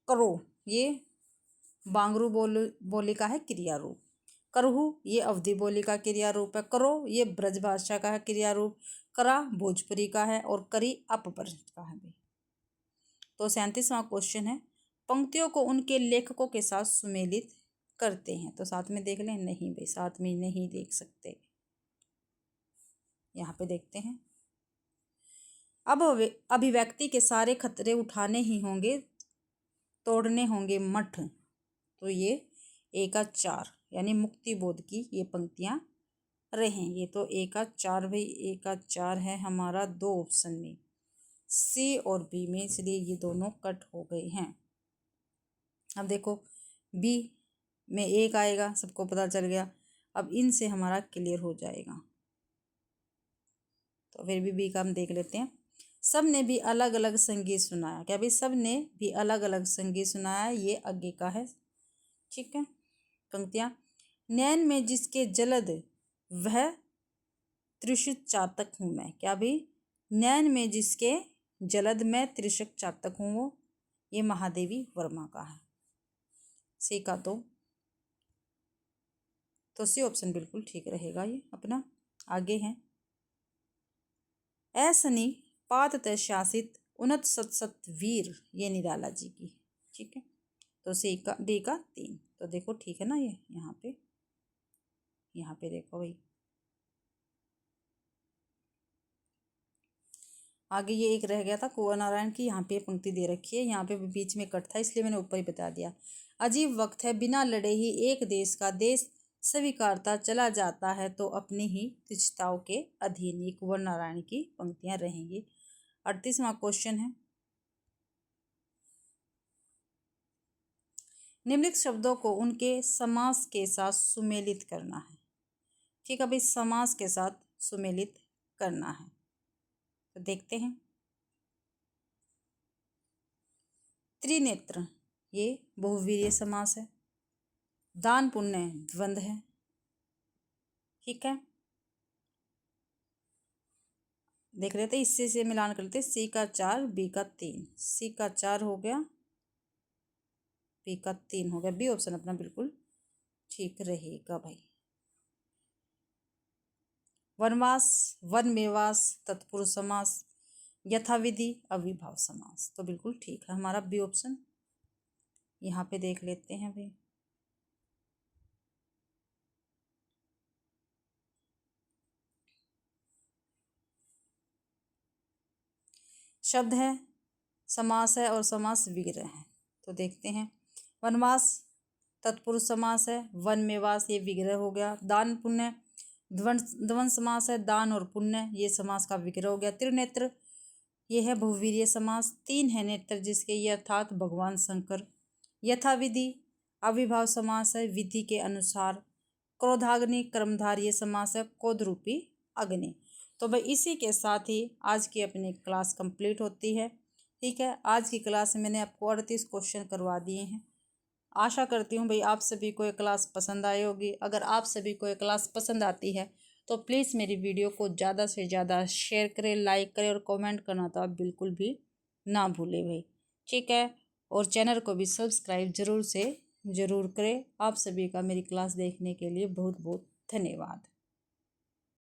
करो ये बांगरू बोली का है क्रिया रूप। करहु ये अवधि बोली का क्रिया रूप है। करो ये ब्रज भाषा का है क्रिया रूप। करा भोजपुरी का है और करी अपभ्रंश का है भाई। तो 37वां क्वेश्चन है, पंक्तियों को उनके लेखकों के साथ सुमेलित करते हैं। तो साथ में देख लें, नहीं भाई, साथ में नहीं देख सकते। यहाँ पे देखते हैं, अब अभिव्यक्ति के सारे खतरे उठाने ही होंगे, तोड़ने होंगे मठ। तो ये ए का 4 यानी मुक्ति बोध की ये पंक्तियां रहेंगी। तो ए का 4 भाई, ए का 4 है हमारा 2 ऑप्शन में, सी और बी में, इसलिए ये दोनों कट हो गए हैं। अब देखो बी में 1 आएगा, सबको पता चल गया। अब इनसे हमारा क्लियर हो जाएगा। तो फिर भी बी का हम देख लेते हैं। सब ने भी अलग अलग संगीत सुनाया। क्या भाई? सब ने भी अलग अलग संगीत सुनाया, ये आगे का है। ठीक है, पंक्तियां, नैन में जिसके जलद वह त्रिशत चातक हूँ मैं। क्या भाई? नैन में जिसके जलद मैं त्रिशत चातक हूँ, वो ये महादेवी वर्मा का है। सी का तो सी ऑप्शन बिल्कुल ठीक रहेगा ये अपना। आगे है, ऐसनी पात तय शासित उन्नत सत सत वीर, ये निराला जी की। ठीक है, तो सी का डी का 3। तो देखो ठीक है ना, ये यहाँ पे देखो भाई। आगे ये एक रह गया था कुंवर नारायण की, यहाँ पे पंक्ति दे रखी है, यहाँ पे बीच में कट था, इसलिए मैंने ऊपर ही बता दिया। अजीब वक्त है, बिना लड़े ही एक देश का देश स्वीकारता चला जाता है, तो अपनी ही तुच्छताओं के अधीन। ये कुंवर नारायण की पंक्तियां रहेंगी। 38वां क्वेश्चन है, निम्नलिखित शब्दों को उनके समास के साथ सुमेलित करना है। ठीक है भाई, समास के साथ सुमेलित करना है। तो देखते हैं, त्रिनेत्र ये बहुवीर्य समास है। दान पुण्य द्वंद्व है। ठीक है, देख रहे थे, इससे से मिलान करते, सी का 4 बी का 3, सी का 4 हो गया बी का 3 हो गया। बी ऑप्शन अपना बिल्कुल ठीक रहेगा भाई। वनवास वन में वास तत्पुरुष समास यथाविधि अविभाव समास, तो बिल्कुल ठीक है हमारा बी ऑप्शन। यहाँ पे देख लेते हैं भाई, शब्द है, समास है और समास विग्रह है। तो देखते हैं, वनवास तत्पुरुष समास है, वन में वास ये विग्रह हो गया। दान पुण्य द्वंद्व समास है, दान और पुण्य ये समास का विग्रह हो गया। त्रिनेत्र ये है बहुवीर्य समास, 3 है नेत्र जिसके, ये अर्थात भगवान शंकर। यथाविधि अविभाव समास है, विधि के अनुसार। क्रोधाग्नि कर्मधारय समास है, क्रोध रूपी अग्नि। तो भाई इसी के साथ ही आज की अपनी क्लास कंप्लीट होती है। ठीक है, आज की क्लास में मैंने आपको 38 क्वेश्चन करवा दिए हैं। आशा करती हूँ भाई आप सभी को ये क्लास पसंद आई होगी। अगर आप सभी को ये क्लास पसंद आती है तो प्लीज़ मेरी वीडियो को ज़्यादा से ज़्यादा शेयर करें, लाइक करें और कमेंट करना तो आप बिल्कुल भी ना भूलें भाई। ठीक है, और चैनल को भी सब्सक्राइब ज़रूर करें। आप सभी का मेरी क्लास देखने के लिए बहुत बहुत धन्यवाद।